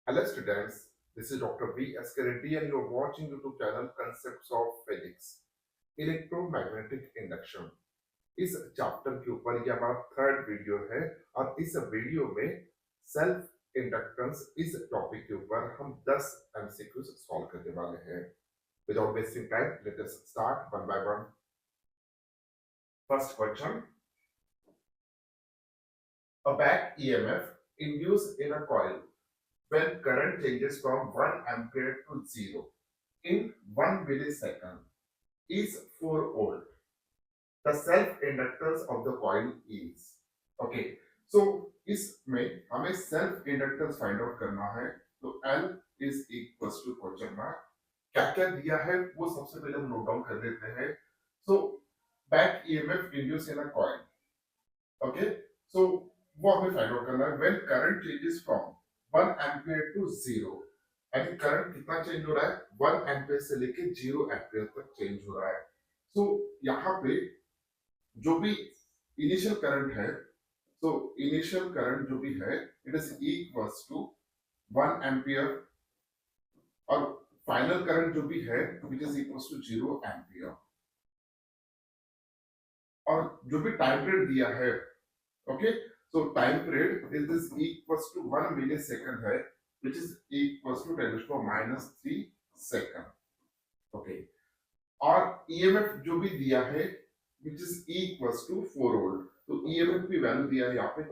Hello students, this is Dr. V. S. K. Reddy and you are watching YouTube channel Concepts of Physics. Electromagnetic induction इस chapter के ऊपर ये हमारा third video है और इस वीडियो में सेल्फ इंडक्टेंस इस टॉपिक के ऊपर हम 10 एमसीक्यूज सॉल्व करने वाले हैं. Without wasting time let us start one by one. First question. A back EMF induced in a coil when current changes from 1 ampere to 0 in 1 millisecond is 4 volt. The self-inductance of the coil is. Okay, so इसमें हमें self inductance find out करना है. तो L is equals to question mark. क्या क्या दिया है वो सबसे पहले हम नोट डाउन कर लेते हैं. So back EMF induce in a coil. Okay, so वो हमें फाइंड आउट करना है when current changes from 1 ampere to 0. यानी करंट कितना चेंज हो रहा है? 1 एम्पियर से लेके 0 एम्पियर तक चेंज हो रहा है. सो यहाँ पे जो भी इनिशियल करंट है, तो इनिशियल करंट जो भी है it is equals to 1 ampere और फाइनल करंट जो भी है which is equals to 0 ampere. और जो भी टाइम पीरियड दिया है, okay, so time period is equals to 1 millisecond है which is equals to 10 to the minus 3 second. okay, और EMF जो भी दिया है which is equals to 4 volt. तो EMF की वैल्यू दिया है यहाँ पे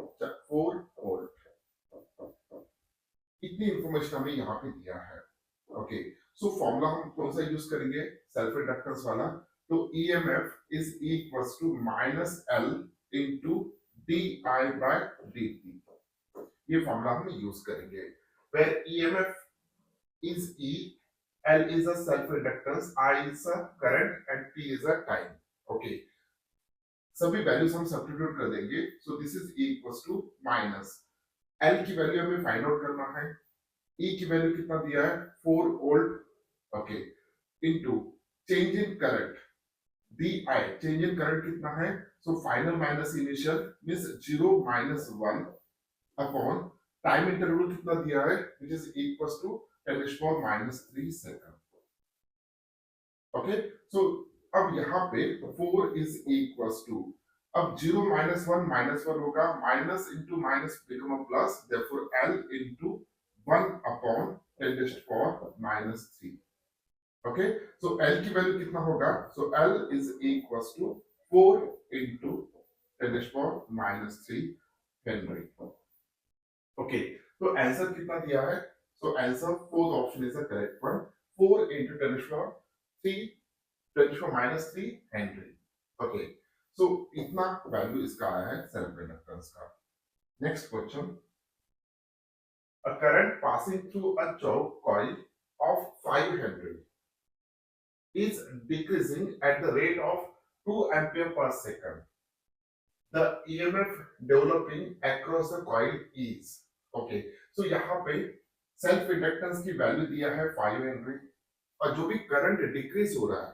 4 volt. इतनी इंफॉर्मेशन हमें यहाँ पे दिया है. ओके, सो फॉर्मूला हम कौन सा यूज करेंगे? सेल्फ इंडक्टेंस वाला. तो EMF is equals to minus L into di by dt. ये फॉर्मूला हम यूज करेंगे. where EMF is E, L is a self inductance, I is a current and T is a time. okay, सभी values हम substitute कर देंगे. So this is equals to minus L की value हमें find out करना है. E की value कितना दिया है? 4 volt. Okay, into change in current di. Change in current कितना है? So final minus initial means 0 minus 1 upon time interval कितना दिया है which is equals to 10 to the minus 3 second. Okay, so अब यहाँ पे 4 इज इक्वल्स टू, अब 0 minus 1 minus 1 होगा, minus into minus become a plus, therefore L into 1 upon 10 to the minus 3. Okay, so L की value कितना होगा? So L is equals to 4 into 10 to the minus 3 henry. Okay, तो answer कितना दिया है? So answer fourth option is the correct one. 4 into 10 to the 3 10 to the minus 3 henry. Okay, so इतना value इसका आया है सेल्फ इंडक्टेंस का. Next question. A current passing through a choke coil of 5 Henry is decreasing at the rate of 2 ampere per second. The EMF developing across the coil is. Okay, so यहाँ पे self inductance की value दिया है 5 Henry और जो भी current decrease हो रहा है,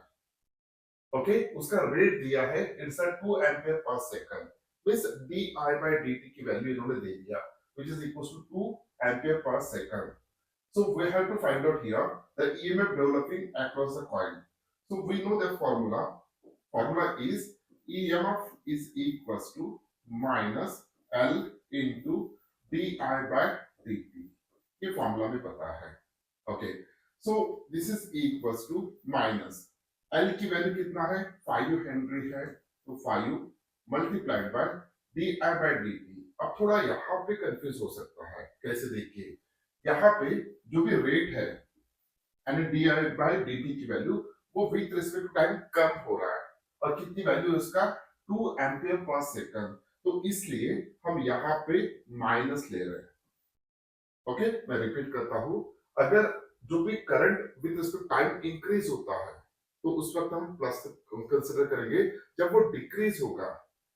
ओके, उसका रेट दिया है it's 2 ampere per second. Means di by dt की वैल्यू इन्होंने दे दिया which is equals to 2 ampere per second. So we have to find out here the EMF developing across the coil. So we know the formula. Formula is EMF is equals to minus L into di by dt. ये फॉर्मूला भी पता है. Okay, so this is equals to minus L की value कितना है? 5 henry है, तो 5 multiplied by di by dt. अब थोड़ा यहाँ पे कंफ्यूज हो सकता है. कैसे? देखिए, यहाँ पे जो भी रेट है यानी di by dt की वैल्यू वो विद रिस्पेक्ट टू टाइम कम हो रहा है और कितनी वैल्यू है उसका? 2 एम्पियर पर सेकंड. तो इसलिए हम यहाँ पे माइनस ले रहे हैं. ओके, मैं रिपीट करता हूं. अगर जो भी current with respect time increase होता है तो उस वक्त हम प्लस कंसीडर करेंगे. जब वो डिक्रीज होगा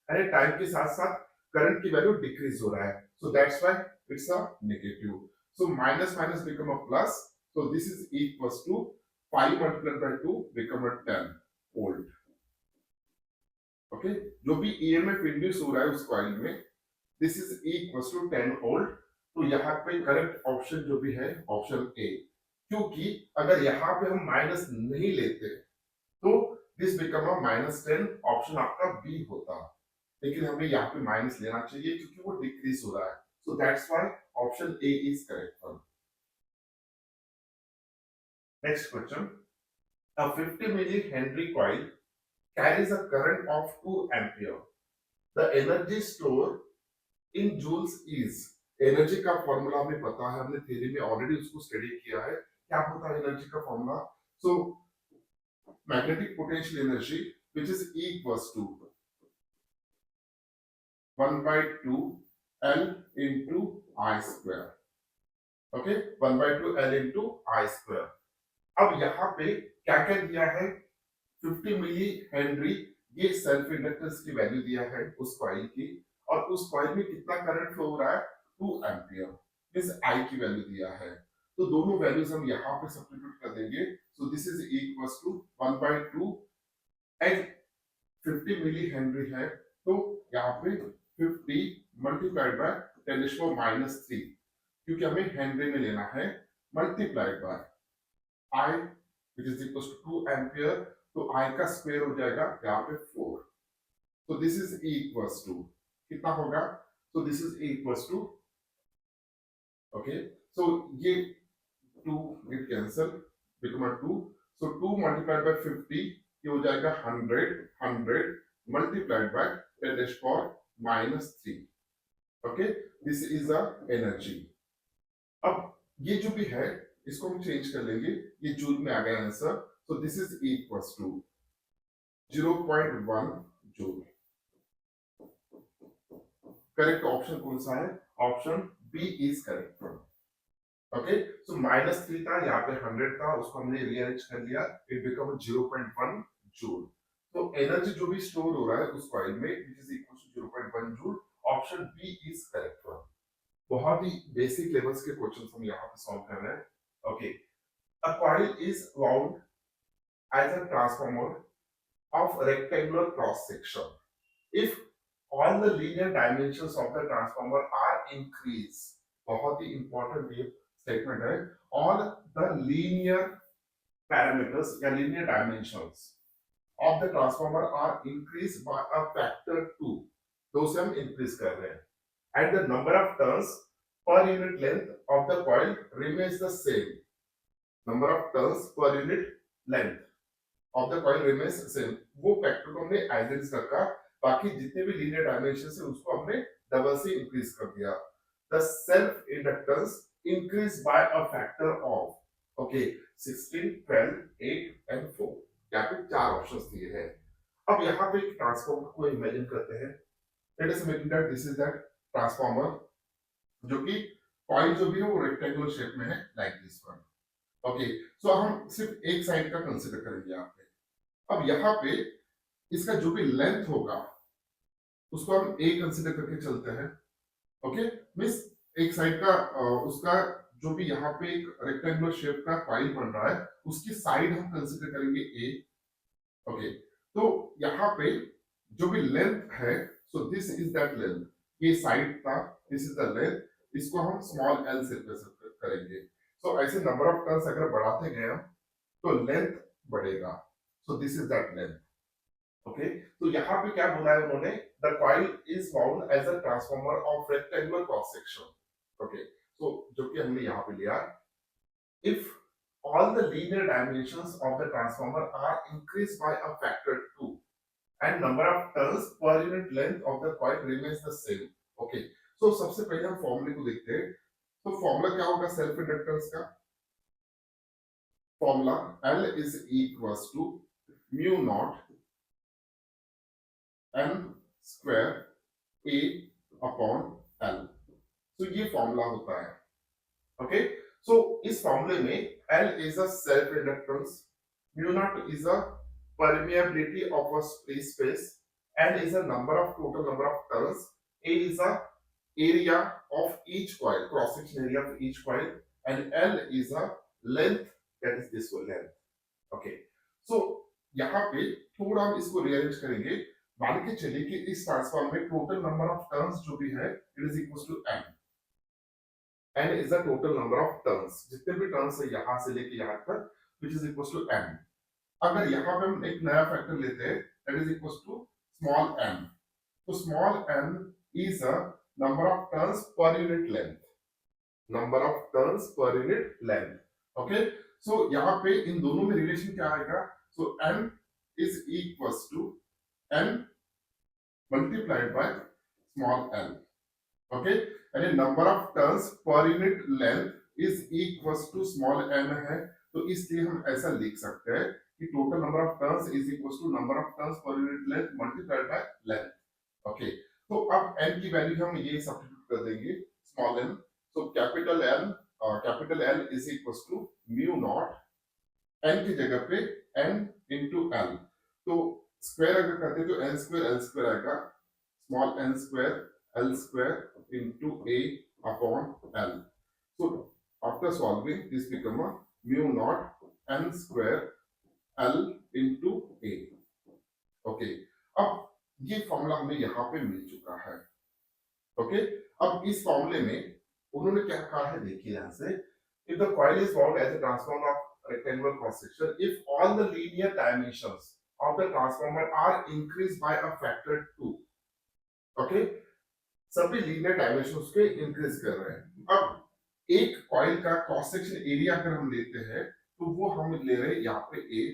यानी टाइम के साथ साथ करंट की वैल्यू डिक्रीज हो रहा है, so that's why it's a negative. So minus minus become a plus. So this is equals to 5 multiplied by 2 become a 10 volt. Okay, जो भी ईएमएफ इंड्यूस हो रहा है उस कॉइल में this is equals to 10 volt. तो यहाँ पे करेक्ट ऑप्शन जो भी है ऑप्शन ए, क्योंकि अगर यहाँ पे हम माइनस नहीं लेते तो दिस बिकम अ -10, ऑप्शन आपका बी होता, लेकिन हमें यहाँ पे माइनस लेना चाहिए क्योंकि वो डिक्रीज हो रहा है, so that's why option A is correct one. Next question, a 50 millihenry coil carries a current of 2 ampere, the energy stored in joules is, energy का फॉर्मूला हमें पता है, हमने थ्योरी में ऑलरेडी उसको स्टडी किया है, क्या होता है एनर्जी का formula, so magnetic potential energy which is equals to 1 by 2 L into I square, okay 1 by 2 L into I square। अब यहाँ पे क्या क्या दिया है, 50 मिली हेनरी, ये सेल्फ इंडक्टेंस की वैल्यू दिया है उस कॉइल की, और उस कॉइल में कितना करंट फ्लो हो रहा है 2 एम्पियर, इस आई की वैल्यू दिया है, तो दोनों वैल्यूज हम यहाँ पे सब्स्टिट्यूट कर देंगे, so this is equals to 1 by 2 and 50 milli henry है, तो यहाँ पे 50 मल्टीप्लाइड बाय 10⁻³ क्योंकि हमें हेनरी में लेना है, multiplied by I which is equal to 2 ampere, तो आई का स्क्वायर हो जाएगा यहाँ पे 4, तो दिस इज इक्वल्स टू कितना होगा, so this is equals to, okay, so ये 2 get cancel become a 2, so 2 multiplied by 50 ये हो जाएगा 100 multiplied by 10⁻³ okay, this is a energy। अब ये जो भी है इसको हम चेंज कर लेंगे, ये जूल में आ गया answer, so this is equals to 0.1 joule. Correct option कौन सा है, option B is correct one, okay, so -3 था, यहाँ पे 100 था, उसको हमने रीअरेंज कर लिया, इट बिकम 0.1 जूल, तो एनर्जी जो भी स्टोर हो रहा है उस कॉइल में which is equal to 0.1 joule, option B is correct one. बहुत ही बेसिक लेवल्स के क्वेश्चंस हम यहाँ पे सॉल्व कर रहे हैं, okay, a coil is wound as a transformer of rectangular cross section, if all the linear dimensions of the transformer are increased, बहुत ही important ये statement है, all the linear parameters या linear dimensions of the transformer are increased by a factor 2, तो उसे हम increase कर रहे हैं, and the number of turns per unit length of the coil remains the same, number of turns per unit length of the coil remains same, वो factor को हमने as it is रखा, बाकी जितने भी लीनियर डायमेंशन है उसको हमने डबल से इंक्रीज कर दिया, the self inductance increase by a factor of, okay, 16 12 8 and 4, यहाँ पे 4 ऑप्शंस दिए हैं। अब यहाँ पे एक ट्रांसफार्मर को इमेजिन करते हैं, let us imagine that this is that transformer, जो कि कॉइल जो भी है वो रेक्टेंगुलर शेप में है लाइक दिस वन, ओके, सो हम सिर्फ एक साइड का कंसीडर करेंगे यहाँ पे। अब यहाँ पे इसका जो भी लेंथ होगा उसको हम ए कंसीडर करके चलते हैं, ओके, मींस एक साइड का उसका जो भी यहाँ पे एक रेक्टेंगुलर शेप का कॉइल बन रहा है उसकी साइड हम कंसीडर करेंगे ए, ओके, तो यहाँ पे जो भी लेंथ है, सो दिस इज दैट लेंथ, ये साइड था, दिस इज द लेंथ, इसको हम स्मॉल एल से रिप्रेजेंट करेंगे, सो ऐसे नंबर ऑफ टर्न्स अगर बढ़ाते गए तो लेंथ बढ़ेगा, so this is that length, okay, तो यहाँ पे क्या बोला है उन्होंने, the coil is wound as a transformer of rectangular cross section, okay, so जो कि हमने यहाँ पे लिया, if all the linear dimensions of the transformer are increased by a factor 2 and number of turns per unit length of the coil remains the same, okay, so सबसे पहले हम फॉर्मूले को देखते हैं, तो फॉर्मूला क्या होगा सेल्फ इंडक्टेंस का, formula L is equals to mu naught m square a upon L, तो ये फॉर्मूला होता है, ओके, सो इस फॉर्मूले में L is a self inductance, mu naught is a permeability of a free space, N is a total number of turns, A is a area of each coil, cross section area of each coil, and L is a length, that is this one length, okay, so यहाँ पे थोड़ा हम इसको rearrange करेंगे, मान के चलिए कि इस ट्रांसफॉर्म में टोटल नंबर ऑफ टर्न्स जो भी है it is equal to n, n is the total number of turns, जितने भी टर्न्स है यहाँ से लेके यहाँ तक, which is equals to n. अगर यहाँ पे हम एक नया फैक्टर लेते हैं, that is equals to small n. तो small n is a number of turns per unit length. Number of turns per unit length. Okay. So यहाँ पे इन दोनों में रिलेशन क्या आएगा? So n is equals to n multiplied by small n. Okay. यानी number of turns per unit length is equals to small n है, तो इसलिए हम ऐसा लिख सकते हैं कि total number of turns is equals to number of turns per unit length multiplied by length. Okay. तो अब n की वैल्यू हम ये सब्स्टिट्यूट कर देंगे small n. So capital L is equals to mu naught, n की जगह पे n into l. तो स्क्वायर अगर करते तो n स्क्वायर आएगा, small n square l square into a upon l. So after solving this become a mu naught n square l into a. Okay. अब ये फॉर्मूला हमें यहाँ पे मिल चुका है. ओके. अब इस फॉर्मूले में उन्होंने क्या कहा है, देखिए यहाँ से, if the coil is wound as a transformer of rectangular cross section, if all the linear dimensions of the transformer are increased by a factor 2. Okay. सभी लीनियर डायमेंशंस के इंक्रीज कर रहे हैं. अब एक कॉइल का क्रॉस सेक्शन एरिया अगर हम लेते हैं तो वो हम ले रहे हैं यहाँ पे a,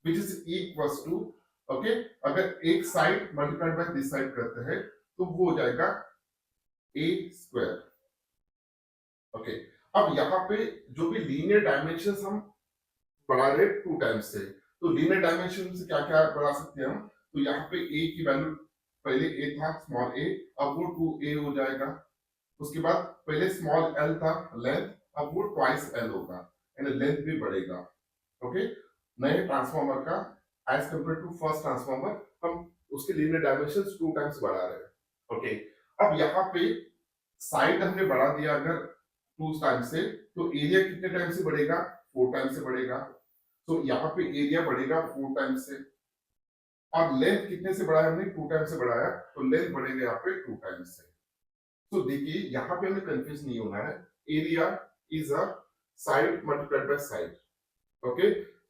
which is equals to, okay, अगर एक side multiplied by this side करते हैं तो वो हो जाएगा a स्क्वायर. ओके. अब यहाँ पे जो भी लीनियर डायमेंशंस हम बढ़ा रहे 2 टाइम्स से, तो लीनियर डायमेंशन से क्या क्या बढ़ा सकते हैं हम, तो यहाँ पे a की वैल्यू पहले a था स्मॉल a, अब वो 2a हो जाएगा. उसके बाद पहले स्मॉल l था लेंथ, अब वो ट्वाइस l होगा, यानी लेंथ भी बढ़ेगा. ओके. नए ट्रांसफार्मर का as compare to first transformer हम उसके लीनियर डायमेंशंस 2 टाइम्स बढ़ा रहे हैं. ओके. अब यहाँ पे साइड हमने बढ़ा दिया अगर 2 टाइम्स से, तो एरिया कितने टाइम से बढ़ेगा, 4 टाइम से बढ़ेगा. तो यहाँ पे एरिया बढ़ेगा 4 टाइम्स से, और लेंथ कितने से बढ़ाया हमने, 2 टाइम से बढ़ाया, तो लेंथ बढ़ेगा यहाँ पे 2 टाइम्स से. तो देखिए यहाँ पे हमें कंफ्यूज नहीं होना है. Area is a side multiplied by side. Okay.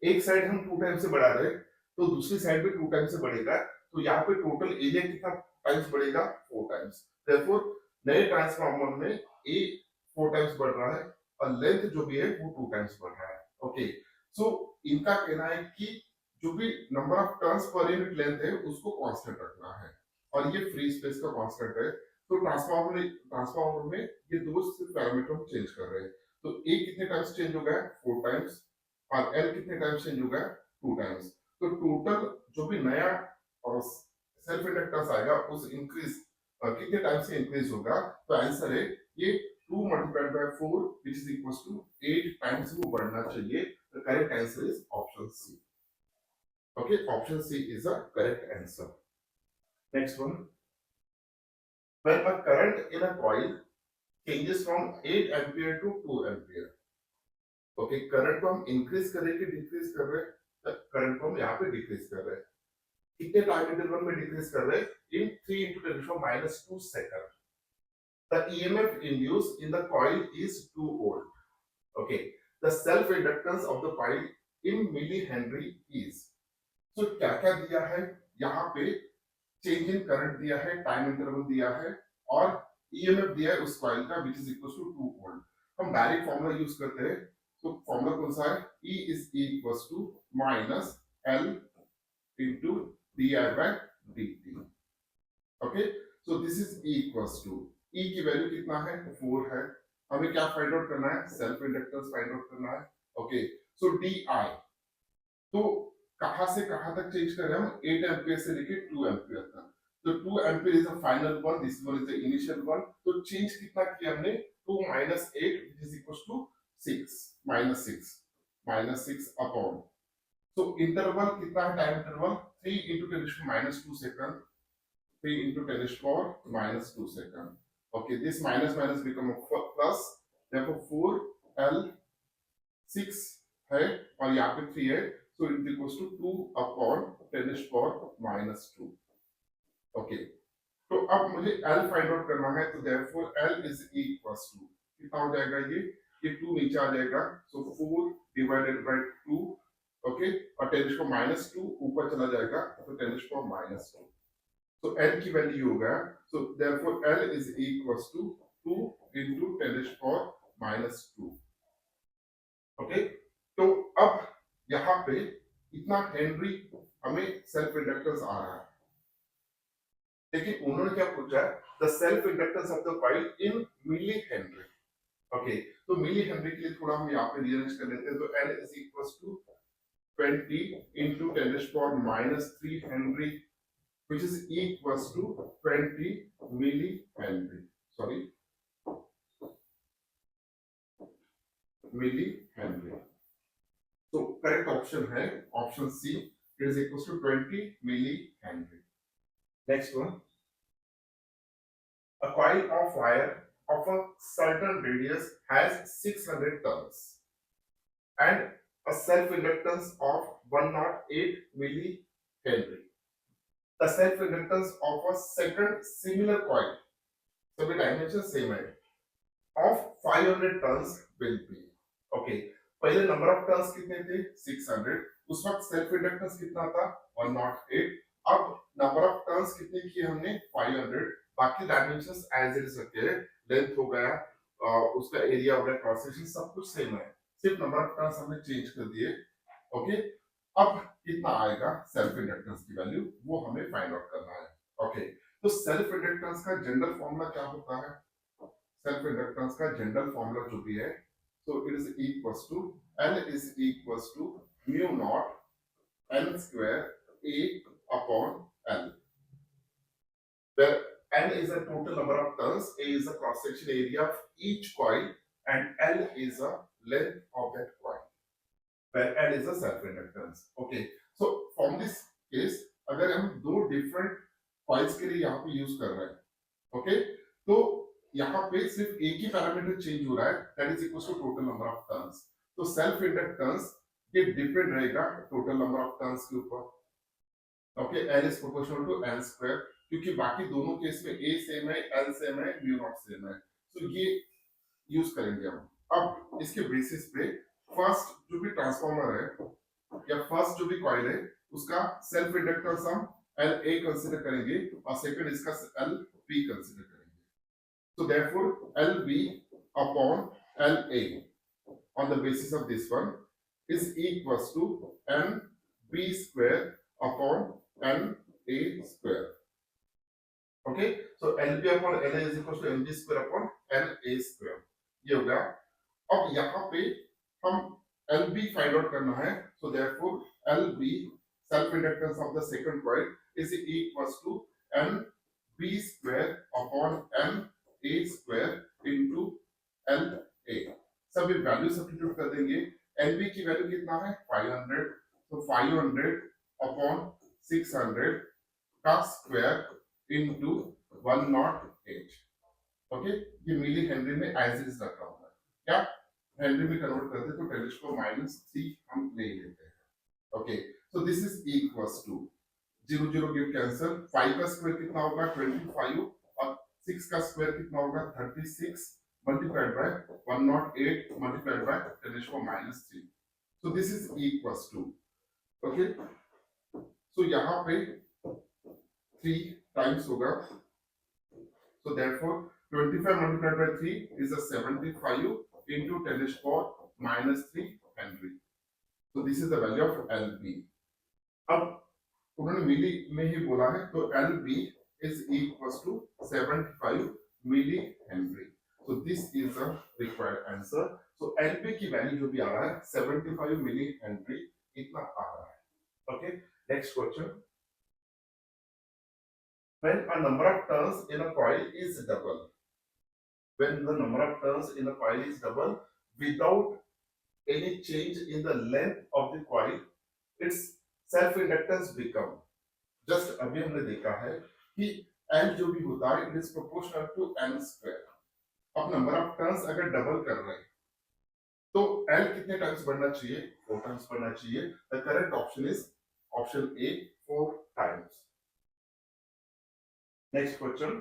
एक साइड हम 2 टाइम से बढ़ा रहे हैं, तो दूसरी साइड भी 2 टाइम से बढ़ेगा, तो यहाँ पे टोटल एरिया कितना टाइम्स बढ़ेगा, 4 टाइम्स. देयरफॉर नए ट्रांसफार्मर में ए 4 टाइम्स बढ़ रहा है और लेंथ जो भी है वो 2 टाइम्स बढ़ रहा है. ओके. सो इनका कहना है कि जो भी number of turns per unit length है उसको कांस्टेंट रखना है, और ये फ्री स्पेस का कांस्टेंट है. तो ट्रांसफार्मर में ये दो सिर्फ पैरामीटर हम चेंज कर रहे हैं. तो ए कितने टाइम्स चेंज हो गया, 4 टाइम्स, और एल कितने टाइम्स चेंज हो गया, 2 टाइम्स. तो टोटल जो भी नया और सेल्फ इंडक्टेंस आएगा उस इंक्रीज कितने टाइम्स से इंक्रीज होगा. तो आंसर है ये 2 multiplied by 4 which is equals to 8 times वो बढ़ना चाहिए. The correct answer is option C. Okay, option C is the correct answer. Next one. When a current in a coil changes from 8 ampere to 2 ampere. Okay, current को हम increase कर रहे हैं कि decrease कर रहे हैं, करंट को हम यहाँ पे डिक्रीज कर रहे हैं. कितने टाइम इंटरवल में डिक्रीज कर रहे हैं, इन 3 into 10⁻² second. The EMF induced in the coil is 2 volt. Okay. The self inductance of the coil in millihenry is. So क्या क्या दिया है यहाँ पे, चेंज इन करंट दिया है, टाइम इंटरवल दिया है, और EMF दिया है उस कॉइल का which is equals to 2 volt. हम डायरेक्ट फॉर्मूला यूज करते हैं. तो फॉर्मूला कौन सा है, E is equals to minus L into di by dt. Okay. So this is equals to E की वैल्यू कितना है, 4 है. हमें क्या फाइंड आउट करना है, सेल्फ इंडक्टेंस फाइंड आउट करना है. ओके. सो डी आई, तो कहां से कहां तक चेंज कर रहे हैं हम, 8 एम्पियर से लेके 2 एम्पियर तक. तो 2 ampere is the final one, this one is the initial one. तो चेंज कितना किया हमने, 2 minus 8 which is equals to 6 minus 6 upon. तो इंटरवल कितना है, time interval 3 into 10⁻² second, 3 into 10⁻² second. Okay, this minus become a plus. Therefore 4L 6 है और यहाँ पे 3 है, so it equals to 2 upon 10⁻². Okay. तो अब मुझे L फाइंड आउट करना है, तो therefore L is equals to कितना हो जाएगा ये 2 नीचे आ जाएगा, सो 4 डिवाइडेड बाय 2, ओके, और 10⁻², ऊपर चला जाएगा तो 10⁻², so n की वैल्यू होगा, so therefore l is equals to 2 into 10⁻², okay. तो अब यहाँ पे इतना हेनरी हमें सेल्फ इंडक्टेंस आ रहा है, लेकिन उन्होंने क्या पूछा है, the self inductance of the coil in millihenry, okay. तो मिली हेनरी के लिए थोड़ा हम यहाँ पे रीअरेंज कर लेते हैं, तो l is equals to 20 into 10⁻³ Henry, which is equals to 20 millihenry, sorry, millihenry. So correct option है option C, it is equals to 20 millihenry. Next one, a coil of wire of a certain radius has 600 turns and a self inductance of 108 millihenry. The self inductance of a second similar coil, सभी dimension same है, of 500 turns will be, okay. पहले number of turns कितने थे 600, उस वक्त self inductance कितना था 108, अब नंबर ऑफ टर्न्स कितने किए हमने 500, बाकी डायमेंशंस एज इट इज रखे, लेंथ हो गया, उसका एरिया हो गया, क्रॉस सेक्शन सब कुछ सेम है, सिर्फ नंबर ऑफ टर्न्स हमने चेंज कर दिए, ओके। अब कितना आएगा सेल्फ इंडक्टेंस की वैल्यू, वो हमें फाइंड आउट करना है, ओके। तो सेल्फ इंडक्टेंस का जनरल फॉर्मूला क्या होता है, सेल्फ इंडक्टेंस का जनरल फॉर्मूला जो भी है, so it is equals to L is equals to mu naught n square A upon L, where n is the total number of turns, A is the cross section area of each coil, and L is the length of that coil, where L is the self inductance, okay। so from this case अगर हम दो different coils के लिए यहाँ पे use कर रहे हैं, ओके, तो यहाँ पे सिर्फ एक ही पैरामीटर चेंज हो रहा है, that is equal to total number of turns, तो सेल्फ इंडक्टेंस ये डिपेंड रहेगा टोटल नंबर ऑफ टर्न्स के ऊपर, okay. L is proportional to n square, क्योंकि बाकी दोनों केस में A सेम है, L सेम है, म्यू नॉट सेम है, तो ये यूज करेंगे हम। अब इसके बेसिस पे फर्स्ट जो भी ट्रांसफार्मर है या फर्स्ट जो भी कॉइल है उसका सेल्फ इंडक्टेंस हम LA कंसीडर करेंगे और सेकंड इसका LB कंसीडर करेंगे, so therefore LB upon LA on the basis of this one is equals to NB square upon NA square, okay। so LB upon LA is equals to NB square upon NA square, ये हो गया। अब यहाँ पे हम LB find out करना है, so therefore LB self inductance of the second coil is equals to NB square upon NA square into LA, सभी वैल्यू सब्स्टिट्यूट कर देंगे, NB की वैल्यू कितना है 500, तो 500 अपॉन 600 का स्क्वायर इनटू 108, ओके। ये मिली हेनरी में एज इट इज रखा हुआ है, क्या हेनरी में कन्वर्ट करते तो 10⁻³ हम ले लेते हैं, okay. So this is equals to 0 0 get cancel, 5 का स्क्वायर कितना होगा 25 और 6 का स्क्वायर कितना होगा 36 multiplied by 108 multiplied by 10⁻³, so this is equals to, okay. So यहाँ पे 3 टाइम्स होगा, so therefore 25 multiplied by 3 is a 75 into 10⁻³ Henry, so this is the value of LB। अब उन्होंने मिली में ही बोला है, तो LB is equals to 75 milli Henry, so this is the required answer। so LB की वैल्यू जो भी आ रहा है 75 milli Henry इतना आ रहा है, okay। next question, when a number of turns in a coil is double, when the number of turns in a coil is double without any change in the length of the coil, its self inductance become, just अभी हमने देखा है कि L जो भी होता है it is proportional to n square। अब नंबर ऑफ टर्न्स अगर डबल कर रहे हैं तो L कितने टाइम्स बढ़ना चाहिए 4 टाइम्स बढ़ना चाहिए, the correct option is option A 4 times. Next question,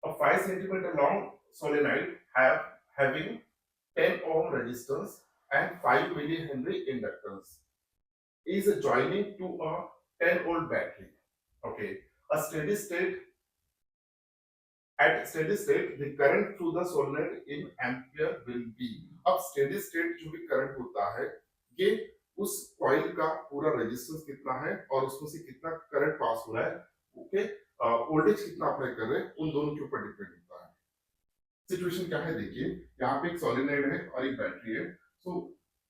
a 5 centimeter long solenoid have having 10 ohm resistance and 5 millihenry inductance is joining to a 10 volt battery. Okay, a steady state at steady state the current through the solenoid in ampere will be. अब steady state जो भी current होता है ये उस coil का पूरा resistance कितना है और उसमें से कितना करंट पास हो रहा है, ओके, वोल्टेज कितना अप्लाई कर रहे हैं उन दोनों के ऊपर डिपेंड होता है। सिचुएशन क्या है देखिए, यहाँ पे एक सोलेनॉइड है और एक बैटरी है। सो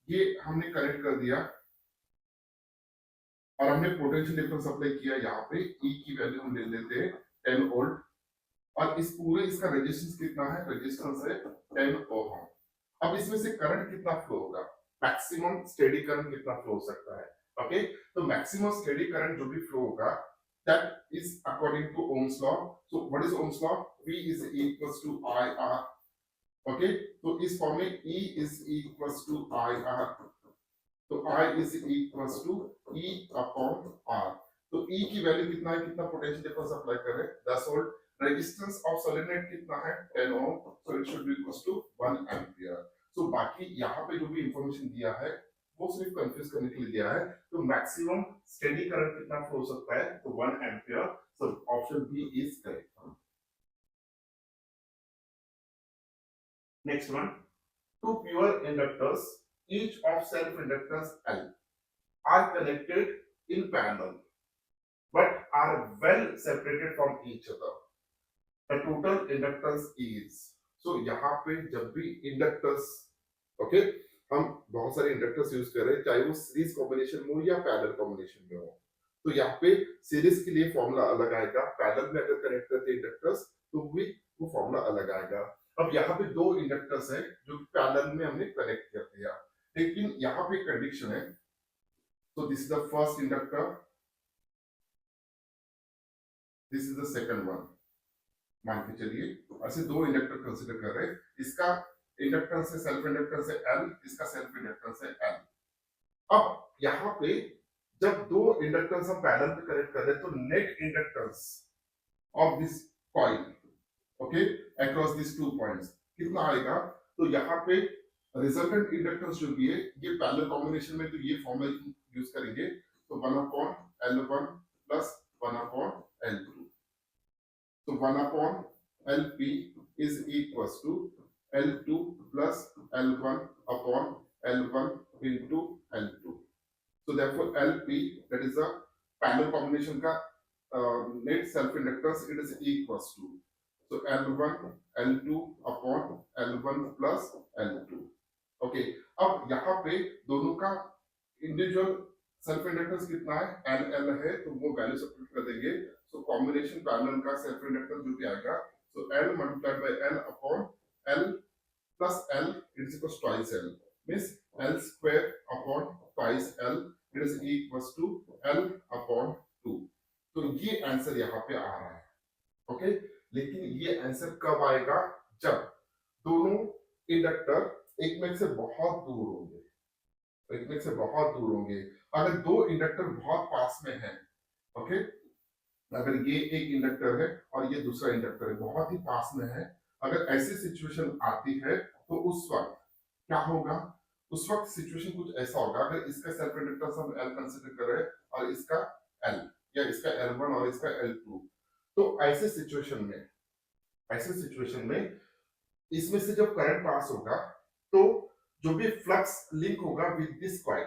ये हमने कनेक्ट कर दिया और हमने पोटेंशियल डिफरेंस अप्लाई किया। यहाँ पे ई की वैल्यू हम ले लेते हैं 10 वोल्ट और इस पूरे इसका रेजिस्टेंस कितना है, रेजिस्टेंस है 10 ओम। अब इसमें से करंट कितना फ्लो होगा, मैक्सिमम स्टेडी करंट कितना फ्लो हो सकता है। ओके, तो मैक्सिमम स्टेडी करंट जो भी फ्लो होगा that is according to Ohm's law. So what is Ohm's law, V is equals to IR। Okay, तो इस फॉर्म में E is equals to IR, तो I is equals to E upon R। तो E की value कितना है, कितना potential difference apply कर रहे हैं 10 वोल्ट, रेजिस्टेंस ऑफ सोलेनॉइड कितना है 10 ohm, so it should be equals to 1 ampere. So बाकी यहाँ पे जो भी इंफॉर्मेशन दिया है वो सिर्फ कंफ्यूज करने के लिए दिया है। तो मैक्सिमम स्टेडी करंट कितना फ्लो हो सकता है, तो 1 ampere. So option B is correct. Next one, two pure inductors each of self inductance L are connected in parallel but are well separated from each other. The total inductance is, so यहाँ पे जब भी inductors, okay, हम बहुत सारे inductors use कर रहे हैं चाहे वो सीरीज कॉम्बिनेशन में हो या पैरेलल कॉम्बिनेशन में हो। तो यहाँ पे सीरीज के लिए फॉर्मूला अलग आएगा, पैरेलल में अगर कनेक्ट करते हैं इंडक्टर्स तो भी वो फॉर्मूला अलग आएगा। अब यहाँ पे दो इंडक्टर्स है जो पैरेलल में हमने कनेक्ट कर दिया, लेकिन यहाँ पे कंडीशन है। तो this is the first inductor, this is the second one. मान के चलिए ऐसे दो इंडक्टर कंसीडर कर रहे हैं, इसका इंडक्टेंस है सेल्फ इंडक्टेंस है L, इसका सेल्फ इंडक्टेंस है L। अब यहाँ पे जब दो इंडक्टेंस हम पैरेलल में कनेक्ट कर रहे हैं तो net inductance of this coil, okay, across this two points कितना आएगा। तो यहाँ पे रिजल्टेंट इंडक्टेंस जो भी है ये पैरेलल कॉम्बिनेशन में तो ये फॉर्मूला यूज करेंगे, तो 1 upon L1 plus 1 upon L2। तो 1 upon LP is equals to L2 plus L1 upon L1 into L2। so therefore LP, that is the parallel combination का net self inductance, it is equals to, so L1 L2 upon L1 plus L2। Okay, अब यहाँ पे दोनों का individual self inductance कितना है, LL है, तो वो वैल्यू सब्स्टिट्यूट कर देंगे। सो कॉम्बिनेशन पैरेलल का सेल्फ इंडक्टेंस जो भी आएगा, so L multiplied by L upon L plus L it is equals twice L, means L square upon twice L it is equals to L upon 2। तो ये answer यहाँ पे आ रहा है। ओके, लेकिन ये आंसर कब आएगा, जब दोनों इंडक्टर एक में से बहुत दूर होंगे, एक में से बहुत दूर होंगे। अगर दो इंडक्टर बहुत पास में हैं, ओके, अगर ये एक इंडक्टर है और ये दूसरा इंडक्टर है बहुत ही पास में है, अगर ऐसी सिचुएशन आती है तो उस वक्त क्या होगा, उस वक्त सिचुएशन कुछ ऐसा होगा। अगर इसका सेल्फ इंडक्टेंस हम L कंसीडर कर रहे हैं और इसका L या इसका L1 और इसका L2, तो ऐसे सिचुएशन में इसमें से जब करंट पास होगा तो जो भी फ्लक्स लिंक होगा विद दिस कॉइल,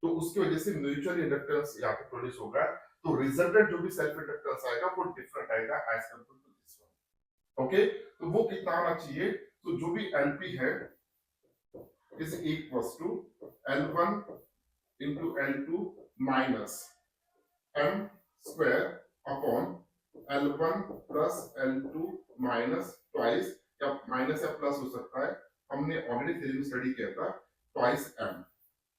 तो उसकी वजह से म्यूचुअल इंडक्टेंस यहाँ पे प्रोड्यूस होगा। तो रिजल्टेंट जो भी सेल्फ इंडक्टेंस आएगा वो डिफरेंट आएगा as compare to this one. Okay, तो वो कितना आना चाहिए, तो जो भी LP है is equals to L1 into L2 minus M square upon L1 plus L2 minus twice, या माइनस या प्लस हो सकता है, हमने ऑलरेडी थ्योरी में स्टडी किया था, ट्वाइस M।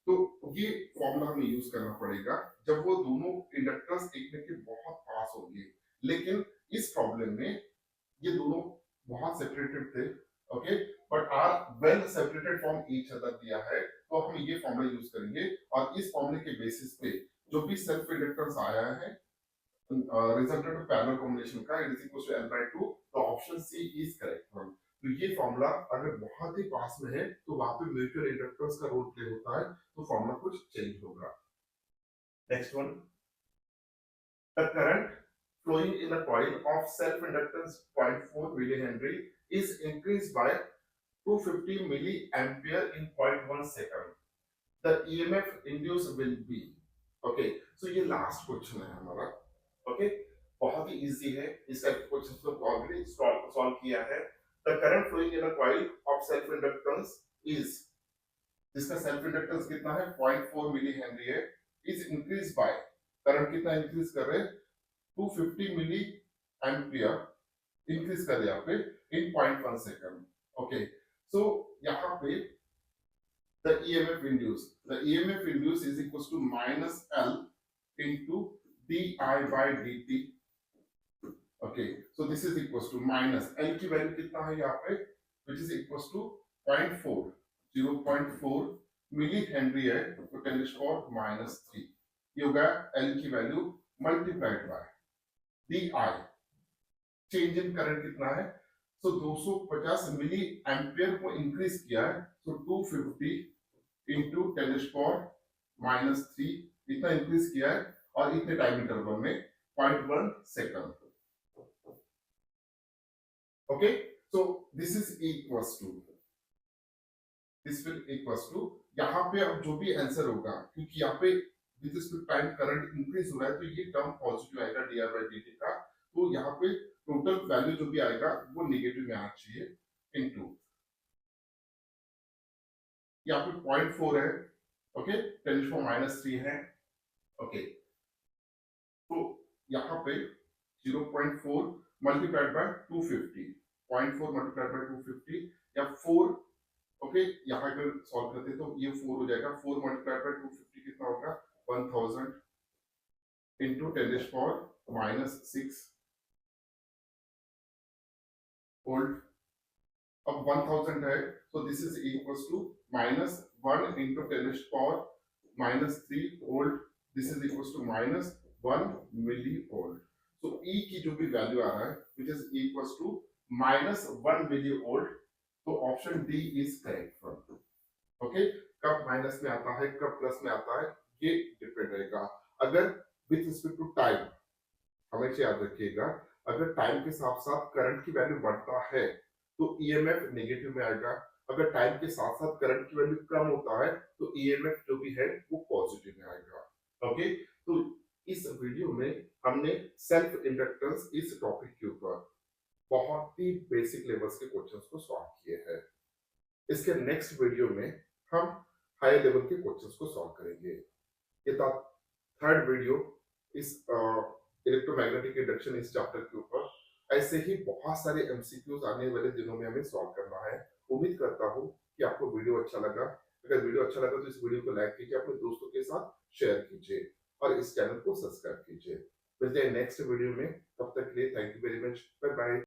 तो ये फॉर्मूला हमें यूज करना पड़ेगा जब वो दोनों इंडक्टर्स एक में के बहुत पास होंगे। लेकिन इस प्रॉब्लम में ये दोनों बहुत सेपरेटेड थे, okay, but are well separated from each other दिया है, तो हम ये फॉर्मूला यूज करेंगे और इस फॉर्मूले के बेसिस पे जो भी सेल्फ इंडक्टेंस आया है रिजल्टेंट ऑफ पैरेलल कॉम्बिनेशन का, it is equal to L/2, तो option C is correct one. तो ये फॉर्मूला अगर बहुत ही पास में है तो वहां पे म्यूचुअल इंडक्टेंस का रोल प्ले होता है, तो फॉर्मूला कुछ चेंज होगा। Next one, the current flowing in a coil of self-inductance 0.4 millihenry is increased by 250 milliampere in 0.1 second. The EMF induced will be, okay, so ये लास्ट क्वेश्चन है हमारा, okay, बहुत ही easy है, इसका क्वेश्चन तो already solve किया है। The current flowing in a coil of self inductance is, जिसका सेल्फ इंडक्टेंस कितना है 0.4 मिली हेनरी है, इज इंक्रीज बाय, करंट कितना इंक्रीज कर रहे हैं 250 मिली एम्पियर इंक्रीज कर यहाँ पे इन 0.1 सेकंड, ओके। सो यहाँ पे the EMF induced is equals to minus L into di by dt, okay, so this is equals to minus L की वैल्यू कितना है यहाँ पे, which is equals to 0.4 milli Henry है, तो 10⁻⁻³ ये होगा L की value multiplied by di, change in current कितना है, सो 250 मिली एम्पियर को इंक्रीज किया है, सो 250 इंटू 10⁻⁻³ इतना इंक्रीज किया है, और इतने टाइम इंटरवल में 0.1 second, okay. So this is equals to, this will equals to, यहाँ पे अब जो भी आंसर होगा, क्योंकि यहाँ पे with respect time current increase हो रहा है, तो ये टर्म पॉजिटिव आएगा D R by D T का, तो यहाँ पे टोटल वैल्यू जो भी आएगा वो नेगेटिव में आना चाहिए, इनटू यहाँ पे 0.4 है, ओके, 10⁻³ है, ओके, तो यहाँ पे 0.4 मल्टीप्लाइड बाय 250, 0.4 मल्टीप्लाइड बाय 250 या 4, ओके, यहाँ अगर सॉल्व करते तो ये 4 हो जाएगा, 4 मल्टीप्लाइड बाय 250 कितना होगा 1000 इंटू 10⁻⁻6 वोल्ट, अब 1000 है, so this is equals to minus 1 into 10⁻⁻³ volt, this is equals to minus 1 millivolt, so E की जो भी वैल्यू आ रहा है which is equals to minus 1 millivolt, तो option D is correct, okay. कब माइनस में आता है कब प्लस में आता है ये डिपेंड रहेगा, अगर विथ रिस्पेक्ट टू टाइम, हमेशा याद रखिएगा, अगर टाइम के साथ साथ करंट की वैल्यू बढ़ता है तो ईएमएफ नेगेटिव में आएगा, अगर टाइम के साथ साथ करंट की वैल्यू कम होता है तो ईएमएफ जो भी है वो पॉजिटिव में आएगा, ओके। तो इस वीडियो में हमने सेल्फ इंडक्टेंस इस टॉपिक के ऊपर बहुत ही बेसिक लेवल्स के क्वेश्चंस को सॉल्व किए हैं। इसके नेक्स्ट वीडियो में हम हाई लेवल के क्वेश्चंस को सॉल्व करेंगे। ये था थर्ड वीडियो इस इलेक्ट्रोमैग्नेटिक इंडक्शन इस चैप्टर के ऊपर। ऐसे ही बहुत सारे एमसीक्यूज आने वाले दिनों में हमें सॉल्व करना है। उम्मीद करता हूँ कि आपको वीडियो अच्छा लगा। अगर वीडियो अच्छा लगा तो इस वीडियो को लाइक कीजिए, अपने दोस्तों के साथ शेयर कीजिए और इस चैनल को सब्सक्राइब कीजिए। मिलते हैं नेक्स्ट वीडियो में, तब तक के लिए thank you very much, bye bye.